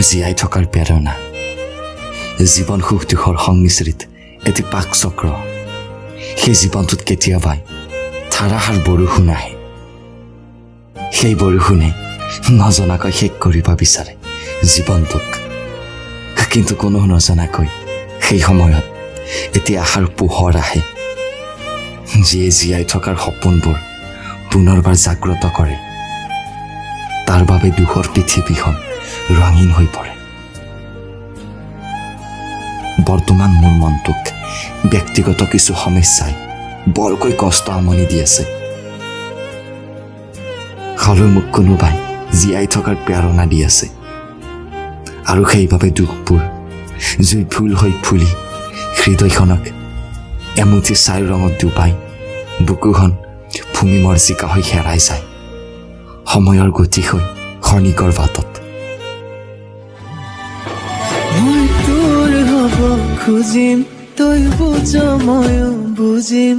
জীয়াই থকাৰ প্ৰেৰণা জীৱন সুখ দুখৰ সংমিশ্ৰিত এটি পাক চক্ৰ সেই জীৱনটোত কেতিয়াবাই ধাৰাসাৰ বৰষুণ আহে সেই বৰষুণে নজনাকৈ শেষ কৰিব বিচাৰে জীৱনটোক কিন্তু কোনো নজনাকৈ সেই সময়ত এটি আশাৰ পোহৰ আহে যিয়ে জীয়াই থকাৰ সপোনবোৰ পুনৰবাৰ জাগ্ৰত কৰে তাৰ বাবে দুখৰ পৃথিৱীখন ৰঙীন হৈ পৰে বৰ্তমান মোৰ মনটোক ব্যক্তিগত কিছু সমস্যাই বৰকৈ কষ্ট আমনি দি আছে হলেও মোক কোনোবাই জীয়াই থকাৰ প্ৰেৰণা দি আছে আৰু সেইবাবে দুখবোৰ জুই ফুল হৈ ফুলি হৃদয়খনক এমুঠি ছাই ৰঙত ডুবাই বুকুখন ভূমি মৰ্জিকা হৈ হেৰাই যায় সময়ৰ গতি হৈ ক্ষণিকৰ বাটত মই তোৰ হ'ব খুজিম তই বুজ ময়ো বুজিম